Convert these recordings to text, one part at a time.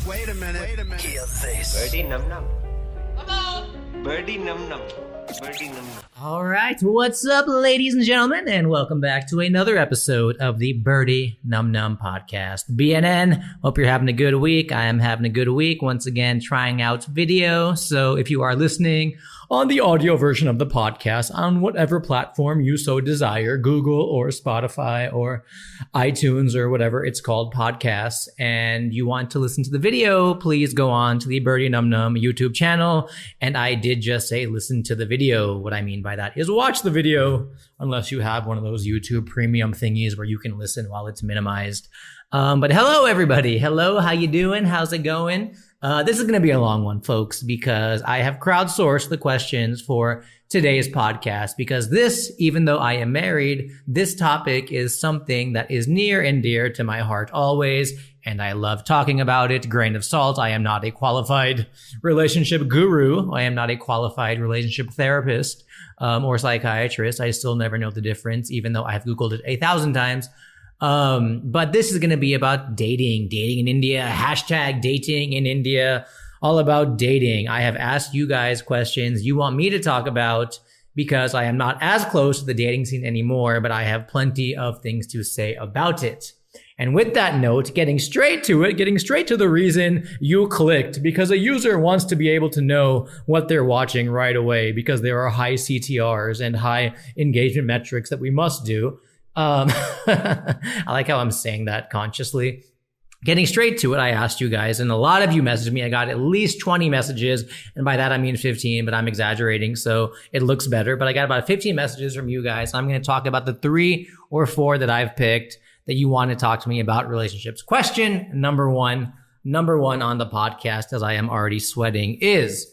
Wait a minute. Hear this. Birdy num num. Birdy num num. Birdy num num. All right, what's up, ladies and gentlemen, and welcome back to another episode of the Birdy Num Num podcast. BNN, hope you're having a good week. I am having a good week. Once again, trying out video. So if you are listening on the audio version of the podcast on whatever platform you so desire, Google or Spotify or iTunes or whatever it's called, podcasts, and you want to listen to the video, please go on to the Birdy Num Num YouTube channel. And I did just say listen to the video. What I mean by that is watch the video, unless you have one of those YouTube premium thingies where you can listen while it's minimized. But hello, everybody. Hello, how you doing? How's it going? This is going to be a long one, folks, because I have crowdsourced the questions for today's podcast, because this, even though I am married, this topic is something that is near and dear to my heart always, and I love talking about it. Grain of salt, I am not a qualified relationship guru. I am not a qualified relationship therapist or psychiatrist. I still never know the difference, even though I've Googled it 1,000 times. But this is going to be about dating in India, hashtag dating in India, all about dating. I have asked you guys questions you want me to talk about because I am not as close to the dating scene anymore, but I have plenty of things to say about it. And with that note, getting straight to the reason you clicked, because a user wants to be able to know what they're watching right away, because there are high CTRs and high engagement metrics that we must do. I like how I'm saying that consciously. Getting straight to it, I asked you guys, and a lot of you messaged me. I got at least 20 messages, and by that I mean 15, but I'm exaggerating, so it looks better. But I got about 15 messages from you guys. I'm going to talk about the 3 or 4 that I've picked that you want to talk to me about relationships. Question number one on the podcast, as I am already sweating, is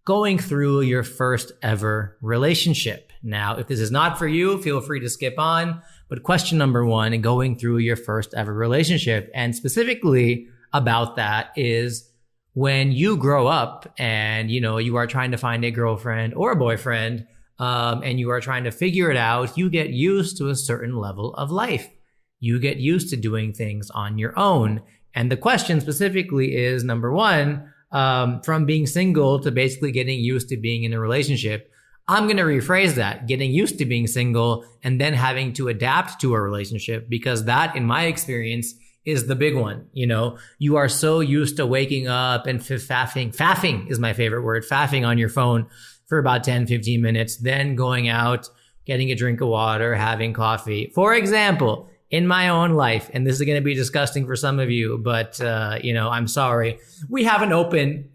going through your first ever relationship. Now, if this is not for you, feel free to skip on. But question number 1, going through your first ever relationship, and specifically about that is when you grow up and, you are trying to find a girlfriend or a boyfriend, and you are trying to figure it out, you get used to a certain level of life. You get used to doing things on your own. And the question specifically is, number 1, from being single to basically getting used to being in a relationship. I'm going to rephrase that, getting used to being single and then having to adapt to a relationship, because that, in my experience, is the big one. You are so used to waking up and faffing is my favorite word, faffing on your phone for about 10, 15 minutes, then going out, getting a drink of water, having coffee. For example, in my own life, and this is going to be disgusting for some of you, but, I'm sorry. We have an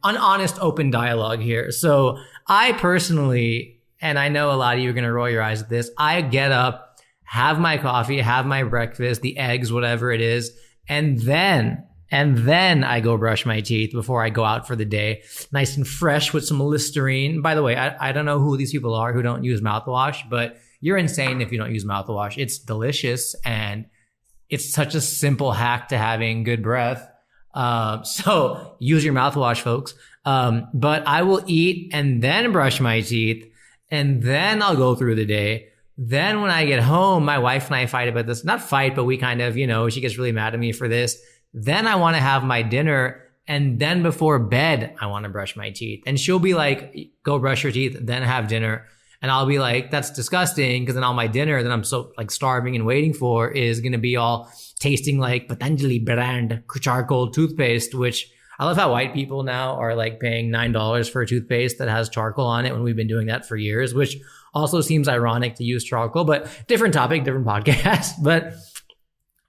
honest, open dialogue here. So I personally, and I know a lot of you are going to roll your eyes at this, I get up, have my coffee, have my breakfast, the eggs, whatever it is, and then I go brush my teeth before I go out for the day, nice and fresh with some Listerine. By the way, I don't know who these people are who don't use mouthwash, but you're insane if you don't use mouthwash. It's delicious, and it's such a simple hack to having good breath. So use your mouthwash, folks. But I will eat and then brush my teeth, and then I'll go through the day. Then when I get home, my wife and I fight about this. Not fight, but we kind of, she gets really mad at me for this. Then I want to have my dinner, and then before bed, I want to brush my teeth. And she'll be like, go brush your teeth, then have dinner. And I'll be like, that's disgusting, because then all my dinner that I'm so starving and waiting for is going to be all tasting like Patanjali brand charcoal toothpaste, which I love how white people now are paying $9 for a toothpaste that has charcoal on it when we've been doing that for years, which also seems ironic to use charcoal, but different topic, different podcast. But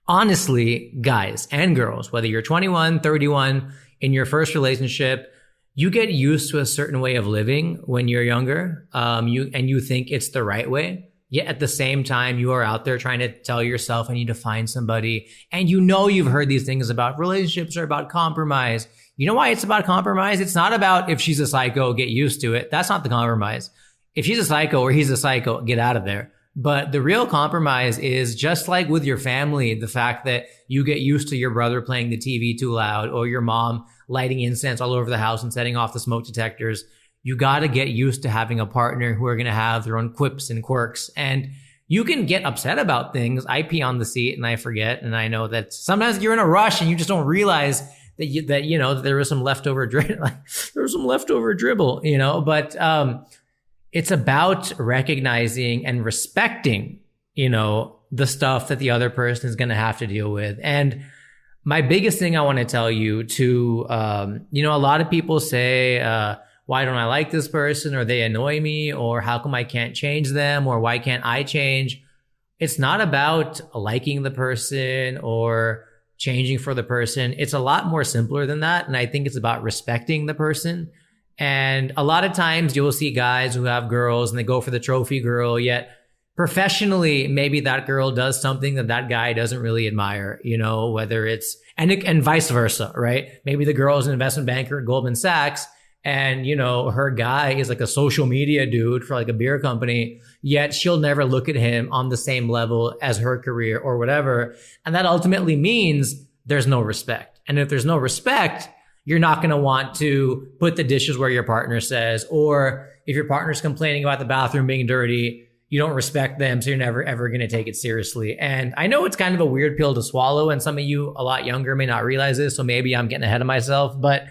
honestly, guys and girls, whether you're 21, 31, in your first relationship, you get used to a certain way of living when you're younger, you think it's the right way. Yet at the same time, you are out there trying to tell yourself, I need to find somebody. And you've heard these things about relationships are about compromise. You know why it's about compromise? It's not about if she's a psycho, get used to it. That's not the compromise. If she's a psycho or he's a psycho, get out of there. But the real compromise is just like with your family, the fact that you get used to your brother playing the TV too loud or your mom lighting incense all over the house and setting off the smoke detectors. You got to get used to having a partner who are going to have their own quips and quirks. And you can get upset about things. I pee on the seat and I forget. And I know that sometimes you're in a rush and you just don't realize that there was some leftover dribble, but it's about recognizing and respecting, the stuff that the other person is going to have to deal with. And my biggest thing I want to tell you to, a lot of people say, why don't I like this person, or they annoy me, or how come I can't change them, or why can't I change? It's not about liking the person or changing for the person. It's a lot more simpler than that. And I think it's about respecting the person. And a lot of times you'll see guys who have girls and they go for the trophy girl, yet professionally, maybe that girl does something that guy doesn't really admire, whether it's, and vice versa, right? Maybe the girl is an investment banker at Goldman Sachs, and, her guy is like a social media dude for like a beer company, yet she'll never look at him on the same level as her career or whatever. And that ultimately means there's no respect. And if there's no respect, you're not going to want to put the dishes where your partner says, or if your partner's complaining about the bathroom being dirty, you don't respect them, so you're never, ever going to take it seriously. And I know it's kind of a weird pill to swallow, and some of you a lot younger may not realize this, so maybe I'm getting ahead of myself. But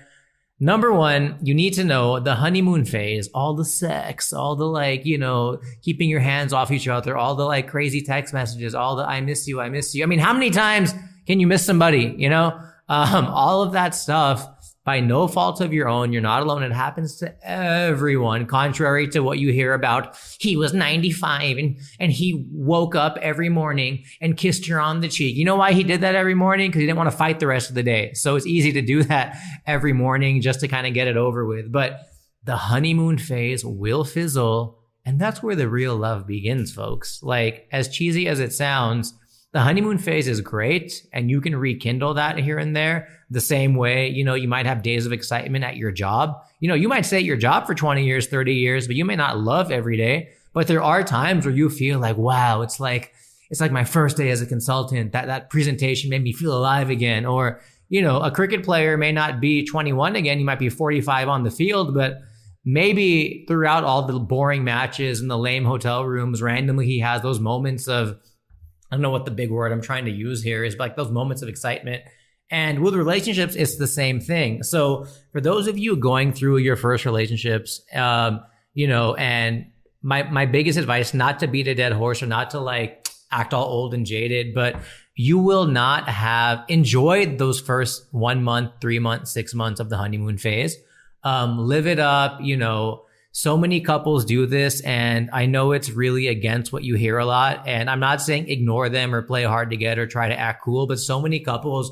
number one, you need to know the honeymoon phase, all the sex, all the keeping your hands off each other, all the crazy text messages, all the I miss you. I mean, how many times can you miss somebody, all of that stuff. By no fault of your own, you're not alone. It happens to everyone, contrary to what you hear about. He was 95 and he woke up every morning and kissed her on the cheek. You know why he did that every morning? Because he didn't want to fight the rest of the day. So it's easy to do that every morning just to kind of get it over with. But the honeymoon phase will fizzle, and that's where the real love begins, folks. As cheesy as it sounds, the honeymoon phase is great, and you can rekindle that here and there the same way, you might have days of excitement at your job. You might stay at your job for 20 years, 30 years, but you may not love every day. But there are times where you feel like, wow, it's like my first day as a consultant. That presentation made me feel alive again. Or, a cricket player may not be 21 again. He might be 45 on the field, but maybe throughout all the boring matches in the lame hotel rooms, randomly he has those moments of, I don't know what the big word I'm trying to use here is, but those moments of excitement. And with relationships, it's the same thing. So for those of you going through your first relationships, and my biggest advice, not to beat a dead horse or not to act all old and jaded, but you will not have enjoyed those first 1 month, 3 months, 6 months of the honeymoon phase. Live it up, So many couples do this, and I know it's really against what you hear a lot. And I'm not saying ignore them or play hard to get or try to act cool, but so many couples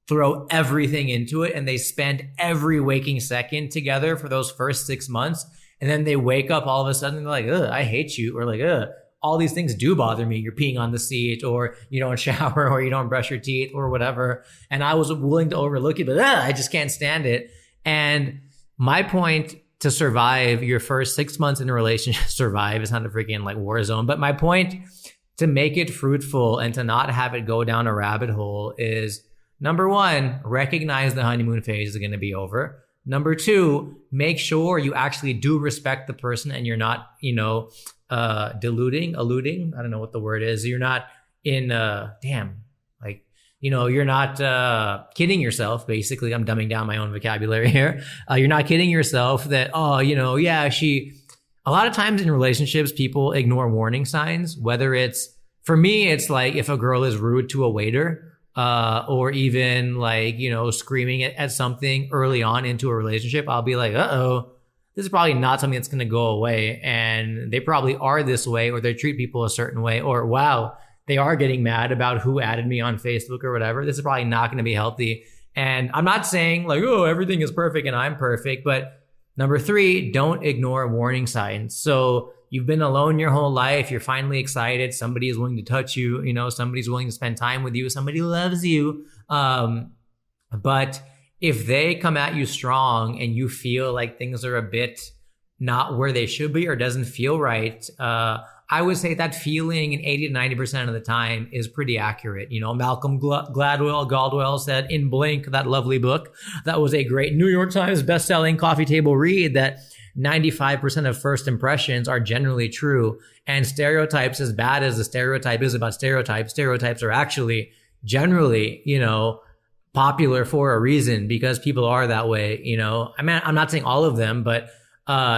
throw everything into it, and they spend every waking second together for those first 6 months. And then they wake up all of a sudden and they're like, ugh, I hate you. Or ugh, all these things do bother me. You're peeing on the seat, or you don't shower, or you don't brush your teeth, or whatever. And I was willing to overlook it, but I just can't stand it. And my point to survive your first 6 months in a relationship, survive is not a freaking war zone, but my point to make it fruitful and to not have it go down a rabbit hole is, number one, recognize the honeymoon phase is going to be over. Number two, make sure you actually do respect the person and you're not, alluding, I don't know what the word is. You're not you're not kidding yourself, basically. I'm dumbing down my own vocabulary here. You're not kidding yourself that, a lot of times in relationships, people ignore warning signs, whether for me, it's if a girl is rude to a waiter, or even screaming at something early on into a relationship, I'll be like, uh-oh, this is probably not something that's going to go away. And they probably are this way, or they treat people a certain way, or wow, they are getting mad about who added me on Facebook or whatever. This is probably not going to be healthy. And I'm not saying everything is perfect and I'm perfect, but number three, don't ignore warning signs. So you've been alone your whole life. You're finally excited. Somebody is willing to touch you. Somebody's willing to spend time with you. Somebody loves you. But if they come at you strong and you feel like things are a bit not where they should be or doesn't feel right, I would say that feeling in 80 to 90% of the time is pretty accurate. Malcolm Gladwell said in Blink, that lovely book, that was a great New York Times bestselling coffee table read, that 95% of first impressions are generally true. And stereotypes, as bad as the stereotype is about stereotypes are actually generally, popular for a reason because people are that way, you know. I mean, I'm not saying all of them, but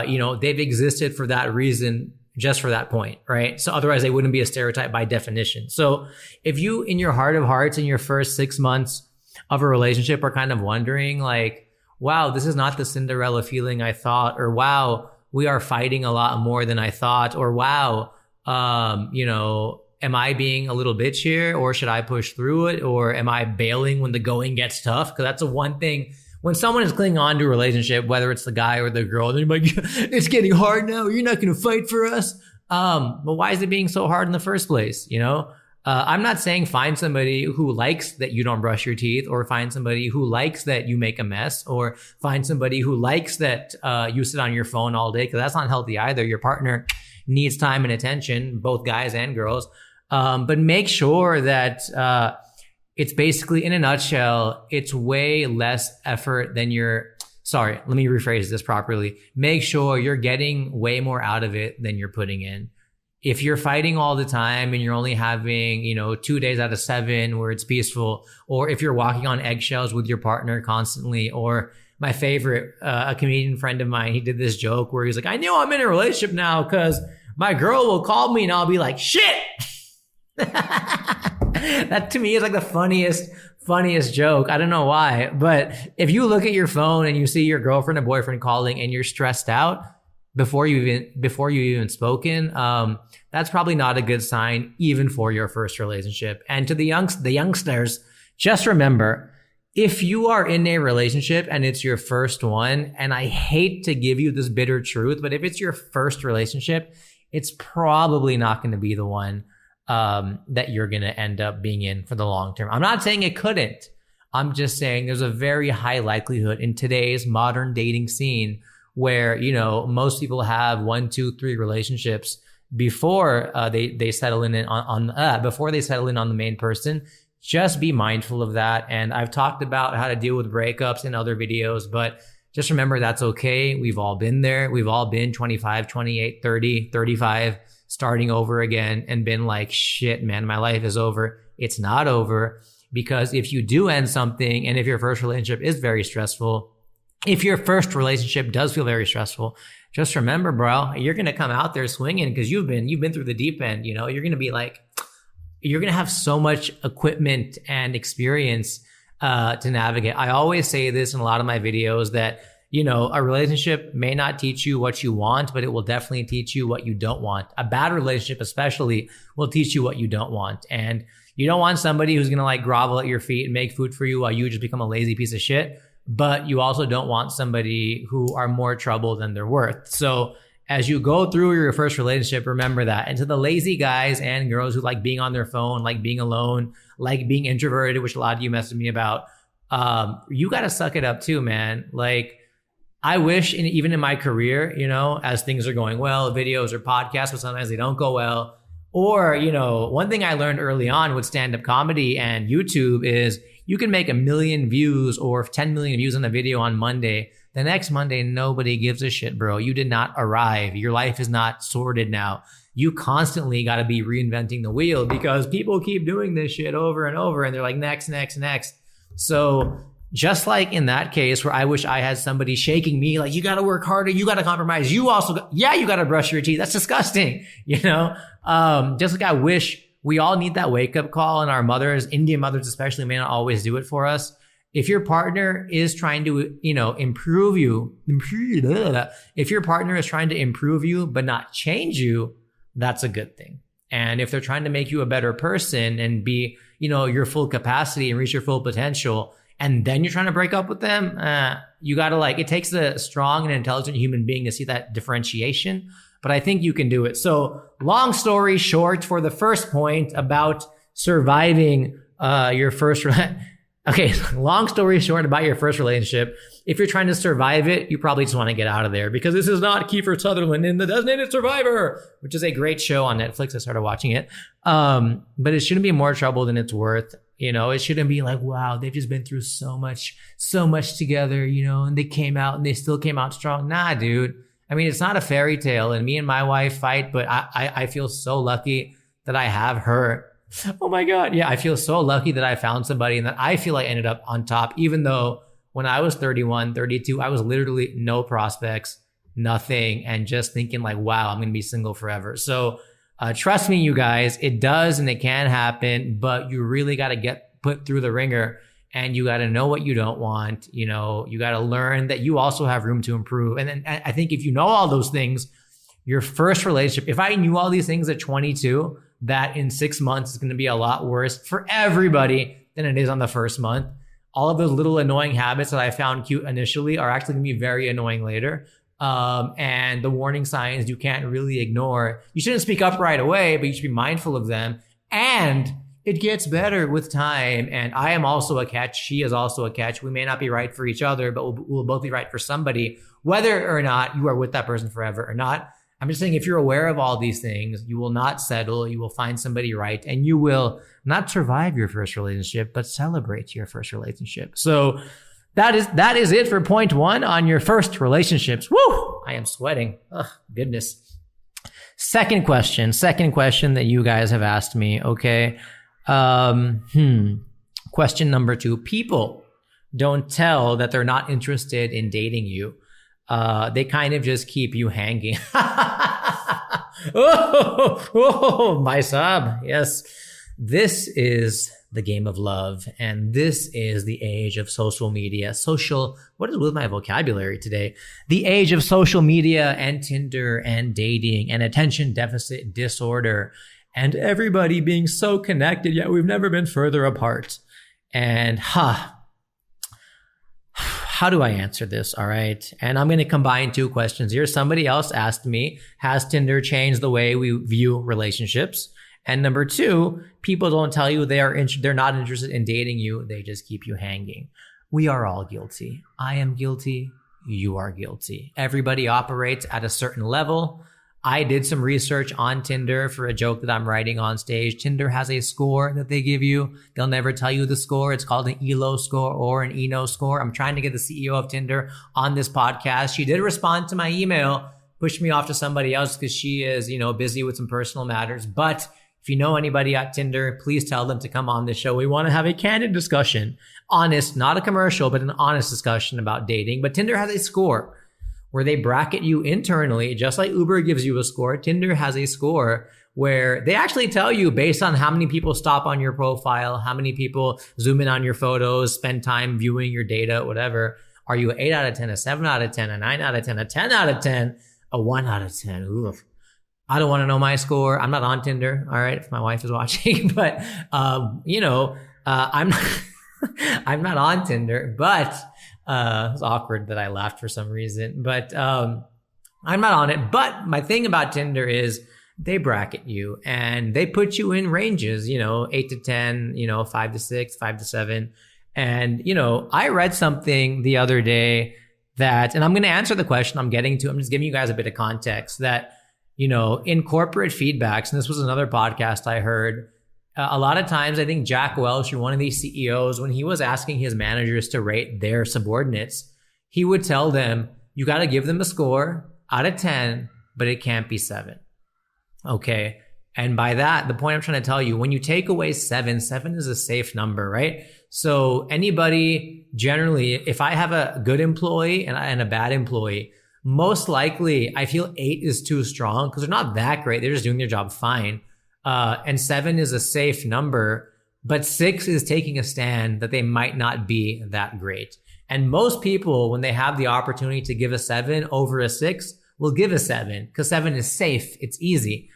you know, they've existed for that reason, just for that point, right? So otherwise they wouldn't be a stereotype by definition. So if you, in your heart of hearts, in your first 6 months of a relationship are kind of wondering like, wow, this is not the Cinderella feeling I thought, or wow, we are fighting a lot more than I thought, or wow, you know, am I being a little bitch here, or should I push through it, or am I bailing when the going gets tough? Because that's the one thing. When someone is clinging on to a relationship, whether it's the guy or the girl, they're like, it's getting hard now. You're not going to fight for us. But why is it being so hard in the first place? You know, I'm not saying find somebody who likes that you don't brush your teeth, or find somebody who likes that you make a mess, or find somebody who likes that you sit on your phone all day, because that's not healthy either. Your partner needs time and attention, both guys and girls. But make sure that it's basically, in a nutshell, it's way less effort than sorry, let me rephrase this properly. Make sure you're getting way more out of it than you're putting in. If you're fighting all the time and you're only having, you know, 2 days out of 7 where it's peaceful, or if you're walking on eggshells with your partner constantly, or my favorite, a comedian friend of mine, he did this joke where he's like, I know I'm in a relationship now because my girl will call me and I'll be like, shit. That to me is like the funniest joke. I don't know why, but if you look at your phone and you see your girlfriend or boyfriend calling and you're stressed out before you even spoken, that's probably not a good sign, even for your first relationship. And to the youngsters, just remember, if you are in a relationship and it's your first one, and I hate to give you this bitter truth, but if it's your first relationship, it's probably not going to be the one that you're going to end up being in for the long term. I'm not saying it couldn't. I'm just saying there's a very high likelihood in today's modern dating scene where, you know, most people have 1, 2, 3 relationships before they settle in before they settle in on the main person. Just be mindful of that. And I've talked about how to deal with breakups in other videos, but just remember that's okay. We've all been there. We've all been 25, 28, 30, 35, starting over again and been like, shit, man, my life is over. It's not over, because if you do end something, and if your first relationship is very stressful, if your first relationship does feel very stressful, just remember, bro, you're going to come out there swinging because you've been through the deep end. You know, you're going to be like, you're going to have so much equipment and experience to navigate. I always say this in a lot of my videos that, you know, a relationship may not teach you what you want, but it will definitely teach you what you don't want. A bad relationship especially will teach you what you don't want. And you don't want somebody who's going to like grovel at your feet and make food for you while you just become a lazy piece of shit. But you also don't want somebody who are more trouble than they're worth. So as you go through your first relationship, remember that. And to the lazy guys and girls who like being on their phone, like being alone, like being introverted, which a lot of you messaged me about, you got to suck it up too, man. Like, I wish, even in my career, you know, as things are going well, videos or podcasts, but sometimes they don't go well. Or, you know, one thing I learned early on with stand-up comedy and YouTube is you can make 1 million views or 10 million views on a video on Monday. The next Monday, nobody gives a shit, bro. You did not arrive. Your life is not sorted now. You constantly got to be reinventing the wheel because people keep doing this shit over and over and they're like, next, next, next. So just like in that case where I wish I had somebody shaking me like, you got to work harder, you got to compromise, you also, you got to brush your teeth. That's disgusting, you know? Just like I wish we all need that wake up call, and our mothers, Indian mothers especially, may not always do it for us. If your partner is trying to, you know, improve you, if your partner is trying to improve you but not change you, that's a good thing. And if they're trying to make you a better person and be, you know, your full capacity and reach your full potential, and then you're trying to break up with them, you got to like, it takes a strong and intelligent human being to see that differentiation, but I think you can do it. So long story short, for the first point about surviving your first, okay, long story short about your first relationship, if you're trying to survive it, you probably just want to get out of there, because this is not Kiefer Sutherland in The Designated Survivor, which is a great show on Netflix. I started watching it. But it shouldn't be more trouble than it's worth. You know, it shouldn't be like, wow, they've just been through so much together, you know, and they came out and they still came out strong. Nah, dude. I mean, it's not a fairy tale, and me and my wife fight, but I feel so lucky that I have her Oh my God. Yeah, I feel so lucky that I found somebody and that I feel I ended up on top, even though when I was 31, 32, I was literally no prospects, nothing, and just thinking like, wow, I'm going to be single forever. So trust me, you guys, it does and it can happen, but you really got to get put through the ringer and you got to know what you don't want. You know, you got to learn that you also have room to improve. And then I think if you know all those things, your first relationship, if I knew all these things at 22, that in 6 months is going to be a lot worse for everybody than it is on the first month. All of those little annoying habits that I found cute initially are actually going to be very annoying later. And the warning signs you can't really ignore. You shouldn't speak up right away, but you should be mindful of them. And it gets better with time. And I am also a catch. She is also a catch. We may not be right for each other, but we'll both be right for somebody, whether or not you are with that person forever or not. I'm just saying, if you're aware of all these things, you will not settle, you will find somebody right, and you will not survive your first relationship, but celebrate your first relationship. So that is it for point 1 on your first relationships. Woo! I am sweating. Oh, goodness. Second question that you guys have asked me. Okay. Question number 2. People don't tell that they're not interested in dating you. They kind of just keep you hanging. My sub. Yes. This is the game of love, and this is the age of social media. What is with my vocabulary today? The age of social media and Tinder and dating and attention deficit disorder and everybody being so connected, yet we've never been further apart. And how do I answer this? All right. And I'm going to combine 2 questions here. Somebody else asked me, has Tinder changed the way we view relationships? And number 2, people don't tell you they're not interested in dating you. They just keep you hanging. We are all guilty. I am guilty. You are guilty. Everybody operates at a certain level. I did some research on Tinder for a joke that I'm writing on stage. Tinder has a score that they give you. They'll never tell you the score. It's called an ELO score or an ENO score. I'm trying to get the CEO of Tinder on this podcast. She did respond to my email, pushed me off to somebody else because she is, busy with some personal matters. But if you know anybody at Tinder, please tell them to come on the show. We want to have a candid discussion. Honest, not a commercial, but an honest discussion about dating. But Tinder has a score where they bracket you internally, just like Uber gives you a score. Tinder has a score where they actually tell you based on how many people stop on your profile, how many people zoom in on your photos, spend time viewing your data, whatever. Are you an 8 out of 10, a 7 out of 10, a 9 out of 10, a 10 out of 10, a 1 out of 10? Oof. I don't want to know my score. I'm not on Tinder. All right. If my wife is watching, but, I'm not on Tinder, but, it's awkward that I laughed for some reason, but, I'm not on it. But my thing about Tinder is they bracket you and they put you in ranges, 8 to 10, 5 to 6, 5 to 7. And, I read something the other day that, and I'm going to answer the question I'm just giving you guys a bit of context that, in corporate feedbacks, and this was another podcast I heard, a lot of times I think Jack Welch, or one of these CEOs, when he was asking his managers to rate their subordinates, he would tell them, you got to give them a score out of 10, but it can't be 7. Okay. And by that, the point I'm trying to tell you, when you take away 7 is a safe number, right? So anybody generally, if I have a good employee and a bad employee, most likely I feel 8 is too strong because they're not that great. They're just doing their job fine. And 7 is a safe number, but 6 is taking a stand that they might not be that great. And most people, when they have the opportunity to give a 7 over a 6, will give a 7 because 7 is safe. It's easy.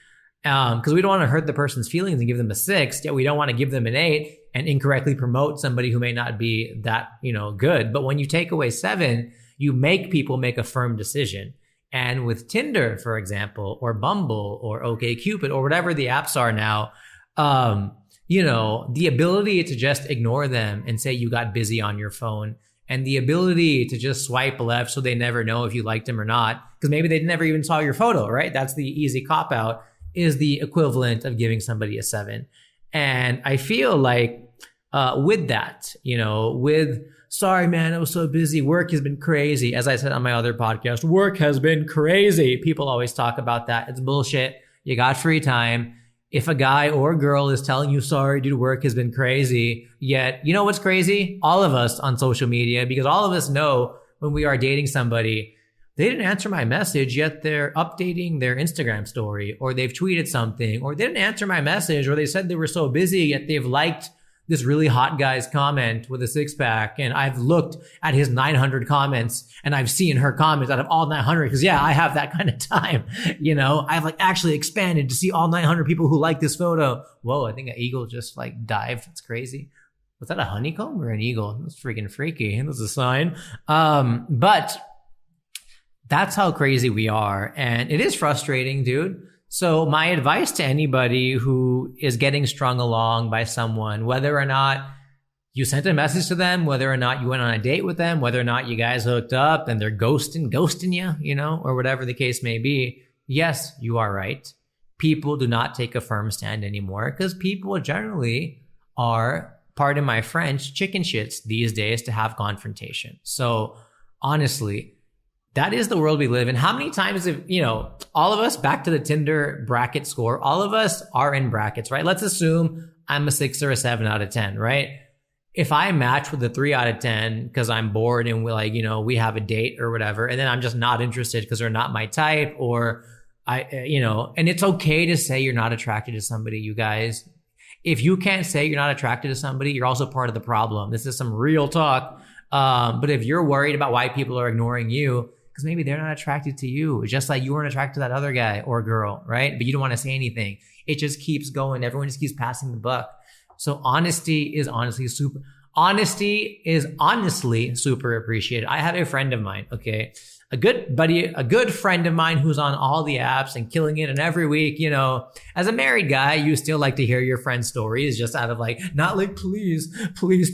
Because we don't want to hurt the person's feelings and give them a 6, yet we don't want to give them an 8 and incorrectly promote somebody who may not be that, good. But when you take away 7, you make people make a firm decision. And with Tinder, for example, or Bumble or OkCupid or whatever the apps are now, the ability to just ignore them and say you got busy on your phone, and the ability to just swipe left so they never know if you liked them or not, because maybe they never even saw your photo, right? That's the easy cop out, is the equivalent of giving somebody a 7. And I feel like with that, sorry, man, I was so busy. Work has been crazy. As I said on my other podcast, work has been crazy. People always talk about that. It's bullshit. You got free time. if a guy or girl is telling you, sorry, dude, work has been crazy, yet, you know what's crazy? All of us on social media, because all of us know when we are dating somebody, they didn't answer my message, yet they're updating their Instagram story, or they've tweeted something, or they didn't answer my message, or they said they were so busy, yet they've liked this really hot guy's comment with a six pack. And I've looked at his 900 comments and I've seen her comments out of all 900. Cause yeah, I have that kind of time. You know, I've like actually expanded to see all 900 people who like this photo. Whoa, I think an eagle just like dived. That's crazy. Was that a honeycomb or an eagle? That's freaking freaky. That's a sign. But that's how crazy we are. And it is frustrating, dude. So my advice to anybody who is getting strung along by someone, whether or not you sent a message to them, whether or not you went on a date with them, whether or not you guys hooked up and they're ghosting you, you know, or whatever the case may be. Yes, you are right. People do not take a firm stand anymore because people generally are, pardon my French, chicken shits these days to have confrontation. So honestly, that is the world we live in. How many times have, you know, all of us, back to the Tinder bracket score, all of us are in brackets, right? Let's assume I'm a 6 or a 7 out of 10, right? If I match with a 3 out of 10 because I'm bored and we like, you know, we have a date or whatever, and then I'm just not interested because they're not my type, or you know, and it's okay to say you're not attracted to somebody, you guys. If you can't say you're not attracted to somebody, you're also part of the problem. This is some real talk. But if you're worried about why people are ignoring you, because maybe they're not attracted to you, just like you weren't attracted to that other guy or girl, right? But you don't want to say anything. It just keeps going. Everyone just keeps passing the buck. So honesty is honestly super appreciated. I have a friend of mine, okay? A good friend of mine who's on all the apps and killing it. And every week, you know, as a married guy, you still like to hear your friend's stories, just out of like, not like, please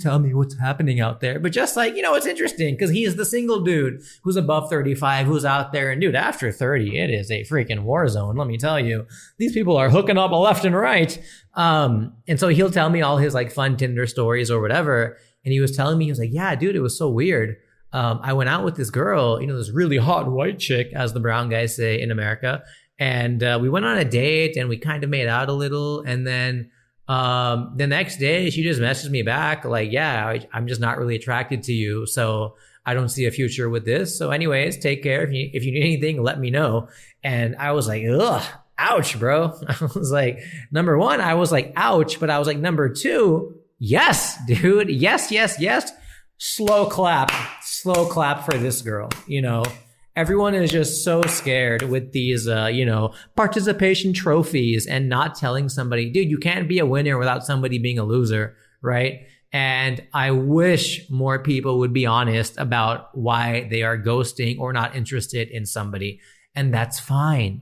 tell me what's happening out there. But just like, you know, it's interesting because he is the single dude who's above 35, who's out there. And dude, after 30, it is a freaking war zone. Let me tell you, these people are hooking up left and right. And so he'll tell me all his like fun Tinder stories or whatever. And he was telling me, he was like, yeah, dude, it was so weird. I went out with this girl, you know, this really hot white chick, as the brown guys say in America. And we went on a date and we kind of made out a little. And then the next day she just messaged me back like, yeah, I'm just not really attracted to you. So I don't see a future with this. So anyways, take care. If you need anything, let me know. And I was like, ugh, ouch, bro. I was like, number one, I was like, ouch. But I was like, number two, yes, dude. Yes. Slow clap for this girl. You know, everyone is just so scared with these, you know, participation trophies and not telling somebody, dude, you can't be a winner without somebody being a loser, right? And I wish more people would be honest about why they are ghosting or not interested in somebody. And that's fine.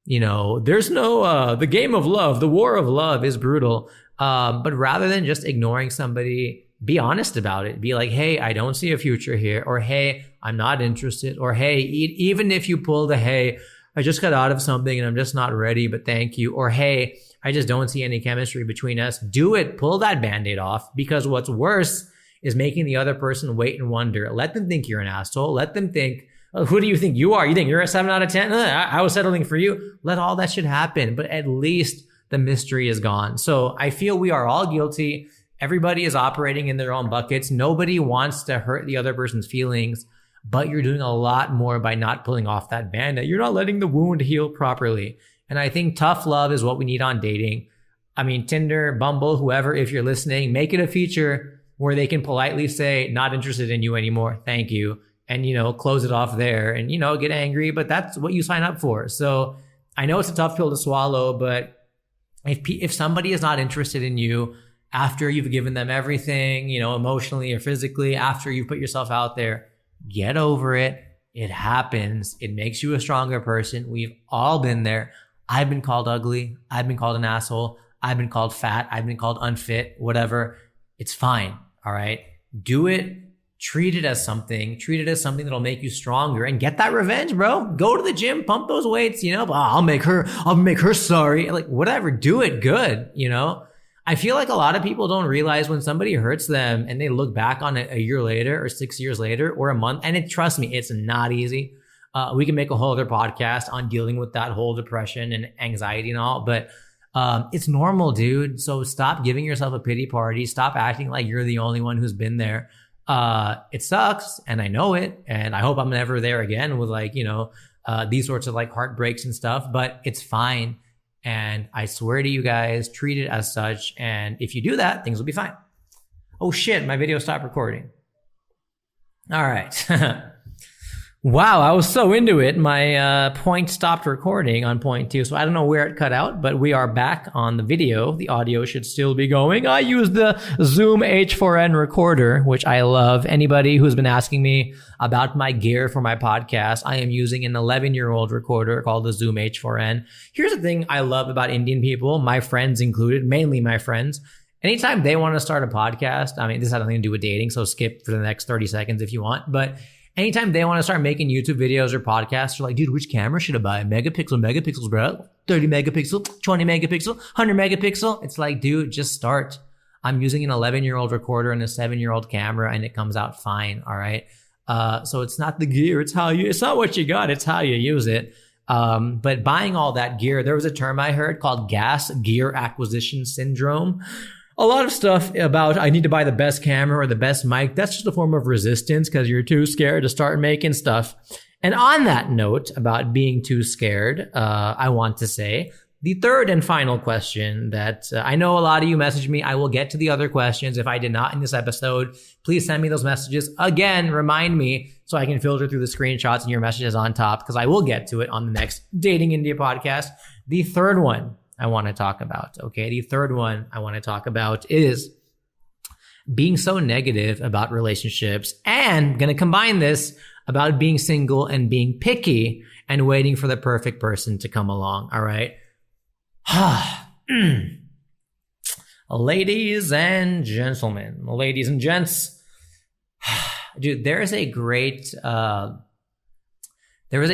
You know, there's no, the game of love, the war of love is brutal. But rather than just ignoring somebody, be honest about it. Be like, hey, I don't see a future here. Or, hey, I'm not interested. Or, hey, even if you pull the, hey, I just got out of something and I'm just not ready, but thank you. Or, hey, I just don't see any chemistry between us. Do it. Pull that Band-Aid off, because what's worse is making the other person wait and wonder. Let them think you're an asshole. Let them think, oh, who do you think you are? You think you're a 7 out of 10? I was settling for you. Let all that shit happen. But at least the mystery is gone. So I feel we are all guilty. Everybody is operating in their own buckets. Nobody wants to hurt the other person's feelings, but you're doing a lot more by not pulling off that Band-Aid. You're not letting the wound heal properly. And I think tough love is what we need on dating. I mean, Tinder, Bumble, whoever, if you're listening, make it a feature where they can politely say, not interested in you anymore. Thank you. And, you know, close it off there and, you know, get angry, but that's what you sign up for. So I know it's a tough pill to swallow, but if somebody is not interested in you, after you've given them everything, you know, emotionally or physically, after you put yourself out there, get over it. It happens. It makes you a stronger person. We've all been there. I've been called ugly. I've been called an asshole. I've been called fat. I've been called unfit, whatever. It's fine. All right. Do it. Treat it as something. Treat it as something that'll make you stronger and get that revenge, bro. Go to the gym, pump those weights, you know, I'll make her sorry. Like, whatever. Do it good, you know? I feel like a lot of people don't realize when somebody hurts them and they look back on it a year later or 6 years later or a month. And trust me, it's not easy. We can make a whole other podcast on dealing with that whole depression and anxiety and all. But It's normal, dude. So stop giving yourself a pity party. Stop acting like you're the only one who's been there. It sucks, and I know it, and I hope I'm never there again with like, these sorts of like heartbreaks and stuff, but it's fine. And I swear to you guys, treat it as such. And if you do that, things will be fine. Oh shit, my video stopped recording. All right. Wow, I was so into it. My point stopped recording on point 2, so I don't know where it cut out, but we are back on the video. The audio should still be going. I use the Zoom H4n recorder, which I love. Anybody who's been asking me about my gear for my podcast, I am using an 11-year-old recorder called the Zoom H4n. Here's the thing I love about Indian people, my friends included, mainly my friends. Anytime they want to start a podcast, I mean, this has nothing to do with dating, so skip for the next 30 seconds if you want, but anytime they want to start making YouTube videos or podcasts, they're like, dude, which camera should I buy? Megapixels, bro. 30 megapixel, 20 megapixel, 100 megapixel. It's like, dude, just start. I'm using an 11-year-old recorder and a 7-year-old camera, and it comes out fine. All right. So it's not the gear. It's not what you got. It's how you use it. But buying all that gear, there was a term I heard called gas gear acquisition syndrome. A lot of stuff about I need to buy the best camera or the best mic. That's just a form of resistance because you're too scared to start making stuff. And on that note about being too scared, I want to say the third and final question that I know a lot of you messaged me. I will get to the other questions. If I did not in this episode, please send me those messages. Again, remind me so I can filter through the screenshots and your messages on top because I will get to it on the next Dating India podcast. The third one I want to talk about. Okay. The third one I want to talk about is being so negative about relationships, and I'm going to combine this about being single and being picky and waiting for the perfect person to come along. All right. Ladies and gentlemen, ladies and gents, dude, there is a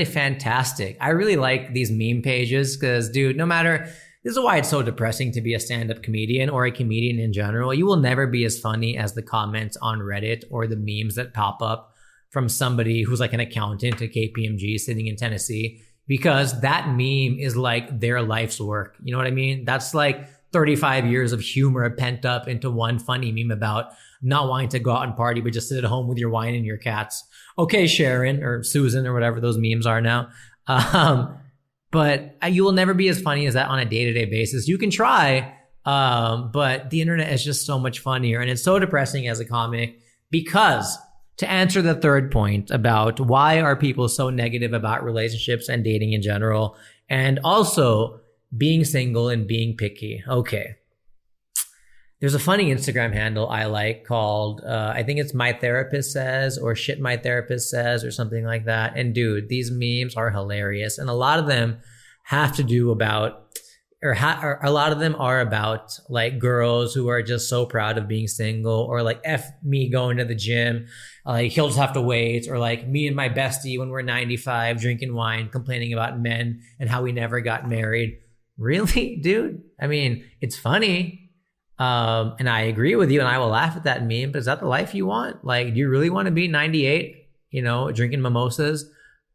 fantastic, I really like these meme pages because, dude, no matter, this is why it's so depressing to be a stand-up comedian or a comedian in general. You will never be as funny as the comments on Reddit or the memes that pop up from somebody who's like an accountant at KPMG sitting in Tennessee, because that meme is like their life's work. You know what I mean? That's like 35 years of humor pent up into one funny meme about not wanting to go out and party, but just sit at home with your wine and your cats. Okay, Sharon or Susan or whatever those memes are now. But you will never be as funny as that on a day-to-day basis. You can try, but the internet is just so much funnier. And it's so depressing as a comic because, to answer the third point about why are people so negative about relationships and dating in general, and also being single and being picky. Okay. There's a funny Instagram handle I like called, I think it's My Therapist Says or Shit My Therapist Says or something like that. And dude, these memes are hilarious. And a lot of them have to do about, or a lot of them are about like girls who are just so proud of being single, or like F me going to the gym. Like he'll just have to wait, or like me and my bestie when we're 95 drinking wine, complaining about men and how we never got married. Really, dude? I mean, it's funny. And I agree with you and I will laugh at that meme, but is that the life you want? Like, do you really want to be 98, drinking mimosas,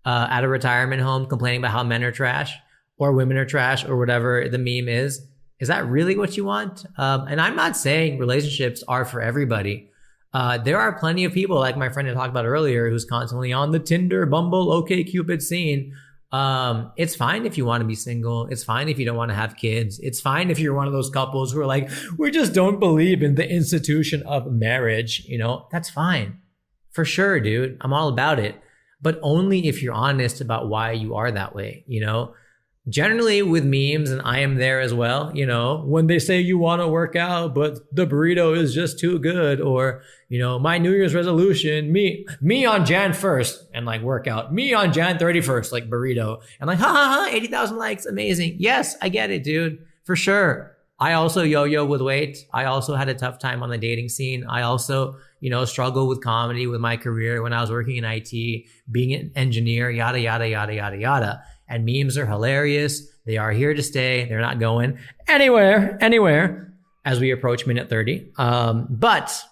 at a retirement home, complaining about how men are trash or women are trash or whatever the meme is? Is that really what you want? And I'm not saying relationships are for everybody. There are plenty of people like my friend I talked about earlier who's constantly on the Tinder, Bumble, OkCupid scene. It's fine if you want to be single. It's fine if you don't want to have kids. It's fine if you're one of those couples who are like, we just don't believe in the institution of marriage. That's fine. For sure, dude. I'm all about it. But only if you're honest about why you are that way, Generally with memes, and I am there as well, when they say you want to work out, but the burrito is just too good, or, my New Year's resolution, me on Jan 1st and like workout, me on Jan 31st, like burrito, and like, 80,000 likes. Amazing. Yes, I get it, dude. For sure. I also yo-yo with weight. I also had a tough time on the dating scene. I also, struggle with comedy with my career when I was working in IT, being an engineer, yada, yada, yada, yada, yada. And memes are hilarious. They are here to stay. They're not going anywhere as we approach minute 30. But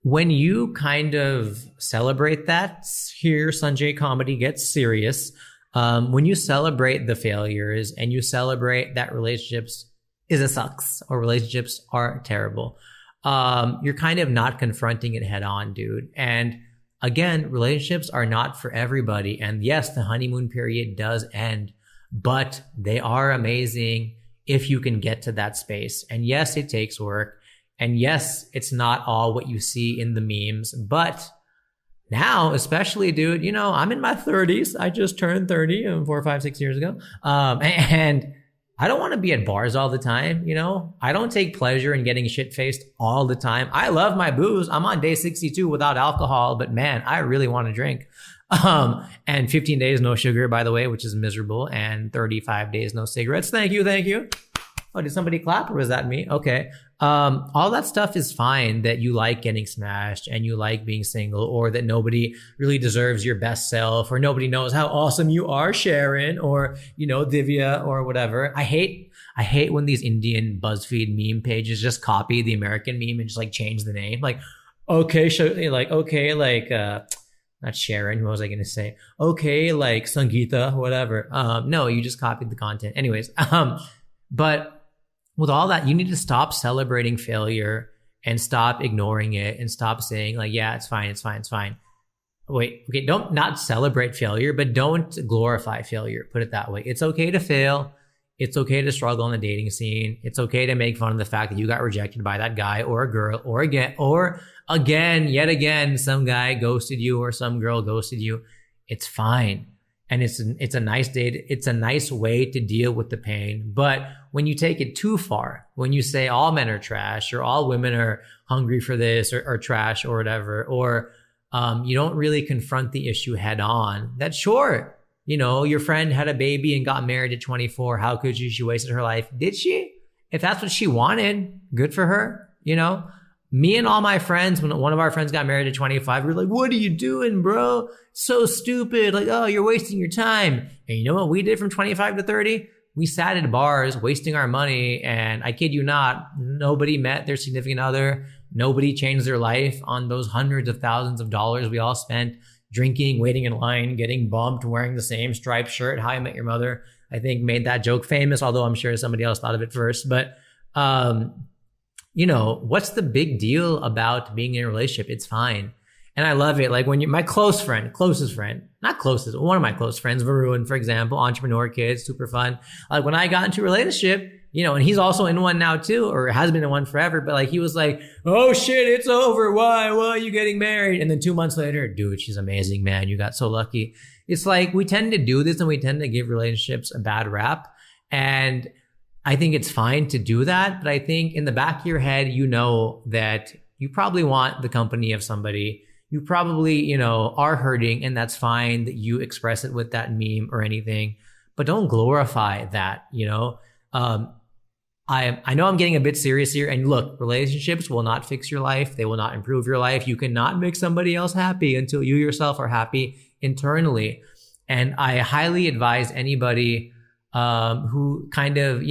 when you kind of celebrate that, here Sanjay Comedy gets serious. When you celebrate the failures and you celebrate that relationships is a sucks or relationships are terrible, you're kind of not confronting it head on, dude. And again, relationships are not for everybody. And yes, the honeymoon period does end, but they are amazing if you can get to that space. And yes, it takes work. And yes, it's not all what you see in the memes, but now, especially, dude, I'm in my 30s. I just turned 30 4, 5, 6 years ago. And I don't want to be at bars all the time. I don't take pleasure in getting shit-faced all the time. I love my booze. I'm on day 62 without alcohol, but man, I really want to drink. And 15 days, no sugar, by the way, which is miserable. And 35 days, no cigarettes. Thank you. Thank you. Oh, did somebody clap or was that me? Okay. All that stuff is fine, that you like getting smashed and you like being single, or that nobody really deserves your best self, or nobody knows how awesome you are, Sharon, or, Divya, or whatever. I hate when these Indian BuzzFeed meme pages just copy the American meme and just like change the name. Like, okay, not Sharon, what was I going to say? Okay, like Sangeeta, whatever. No, you just copied the content. Anyways, but with all that, you need to stop celebrating failure and stop ignoring it and stop saying like, yeah, it's fine, it's fine, it's fine. Wait, okay, don't not celebrate failure, but don't glorify failure. Put it that way. It's okay to fail. It's okay to struggle on the dating scene. It's okay to make fun of the fact that you got rejected by that guy or a girl, or yet again, some guy ghosted you or some girl ghosted you. It's fine. And it's a nice day. It's a nice way to deal with the pain. But when you take it too far, when you say all men are trash or all women are hungry for this or trash or whatever, or you don't really confront the issue head on, that sure, your friend had a baby and got married at 24. How could you? She wasted her life. Did she? If that's what she wanted, good for her. Me and all my friends, when one of our friends got married at 25, we were like, what are you doing, bro? So stupid. Like, oh, you're wasting your time. And you know what we did from 25 to 30? We sat at bars wasting our money. And I kid you not, nobody met their significant other. Nobody changed their life on those hundreds of thousands of dollars we all spent drinking, waiting in line, getting bumped, wearing the same striped shirt. How I Met Your Mother, I think, made that joke famous, although I'm sure somebody else thought of it first. But, what's the big deal about being in a relationship? It's fine. And I love it. Like when my closest friend, one of my close friends, Varun, for example, entrepreneur kid, super fun. Like when I got into a relationship, and he's also in one now too, or has been in one forever, but like he was like, oh shit, it's over. Why are you getting married? And then 2 months later, dude, she's amazing, man. You got so lucky. It's like we tend to do this and we tend to give relationships a bad rap. And I think it's fine to do that, but I think in the back of your head, that you probably want the company of somebody. You probably, are hurting, and that's fine that you express it with that meme or anything, but don't glorify that, I know I'm getting a bit serious here, and look, relationships will not fix your life. They will not improve your life. You cannot make somebody else happy until you yourself are happy internally. And I highly advise anybody who kind of,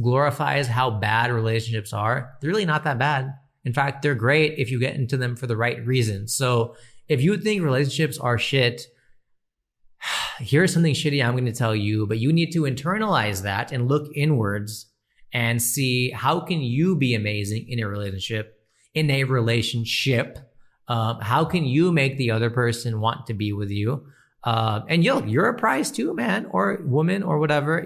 glorifies how bad relationships are. They're really not that bad. In fact, they're great if you get into them for the right reasons. So if you think relationships are shit, here's something shitty I'm going to tell you, but you need to internalize that and look inwards and see how can you be amazing in a relationship, how can you make the other person want to be with you? And you're a prize too, man, or woman, or whatever,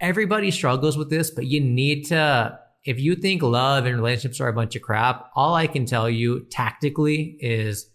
everybody struggles with this, but you need to, if you think love and relationships are a bunch of crap, all I can tell you tactically is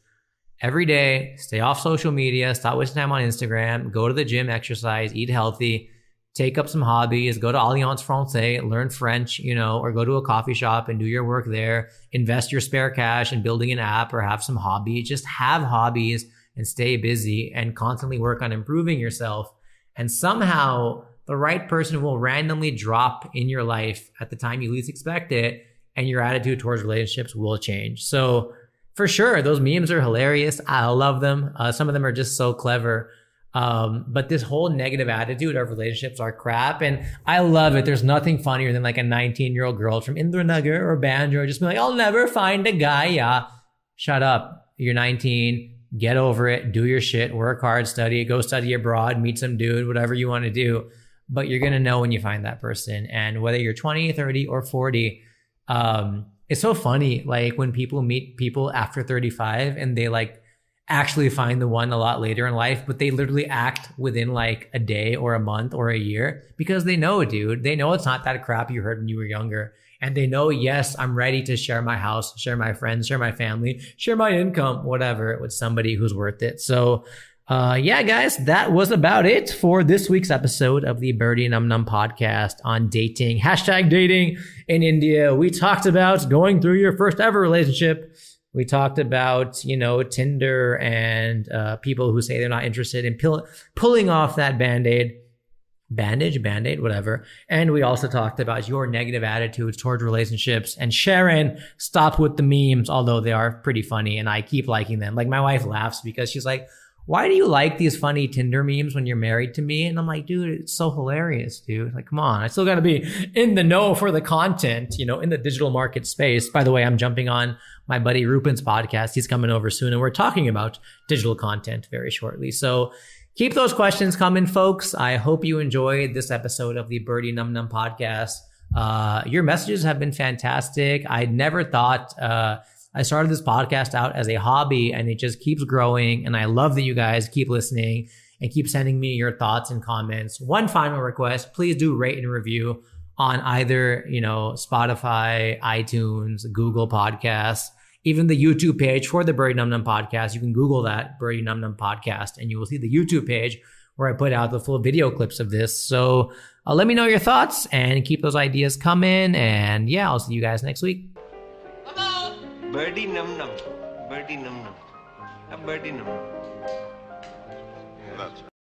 every day, stay off social media, stop wasting time on Instagram, go to the gym, exercise, eat healthy, take up some hobbies, go to Alliance Francaise, learn French, or go to a coffee shop and do your work there, invest your spare cash in building an app or have some hobby. Just have hobbies and stay busy and constantly work on improving yourself. And somehow the right person will randomly drop in your life at the time you least expect it, and your attitude towards relationships will change. So for sure, those memes are hilarious. I love them. Some of them are just so clever. But this whole negative attitude of relationships are crap. And I love it. There's nothing funnier than like a 19-year-old girl from Indranagar or Banjo just be like, I'll never find a guy. Yeah. Shut up. You're 19. get over it, do your shit, work hard, go study abroad, meet some dude, whatever you want to do. But you're going to know when you find that person. And whether you're 20, 30, or 40, it's so funny. Like when people meet people after 35 and they like actually find the one a lot later in life, but they literally act within like a day or a month or a year because they know, dude, they know it's not that crap you heard when you were younger. And they know, yes, I'm ready to share my house, share my friends, share my family, share my income, whatever, with somebody who's worth it. So, yeah, guys, that was about it for this week's episode of the Birdy Num Num podcast on dating, #dating in India. We talked about going through your first ever relationship. We talked about, Tinder and people who say they're not interested in pulling off that Band-Aid, whatever. And we also talked about your negative attitudes towards relationships. And Sharon stopped with the memes, although they are pretty funny and I keep liking them. Like my wife laughs because she's like, why do you like these funny Tinder memes when you're married to me? And I'm like, dude, it's so hilarious, dude. Like, come on. I still got to be in the know for the content, in the digital market space. By the way, I'm jumping on my buddy Rupen's podcast. He's coming over soon and we're talking about digital content very shortly. So keep those questions coming, folks. I hope you enjoyed this episode of the Birdy Num Num podcast. Your messages have been fantastic. I never thought, I started this podcast out as a hobby and it just keeps growing. And I love that you guys keep listening and keep sending me your thoughts and comments. One final request, please do rate and review on either, Spotify, iTunes, Google Podcasts, even the YouTube page for the Birdy Num Num podcast. You can Google that, Birdy Num Num podcast, and you will see the YouTube page where I put out the full video clips of this. So let me know your thoughts and keep those ideas coming. And yeah, I'll see you guys next week. Birdy Num Num. Birdy Num Num. Birdy Num Num.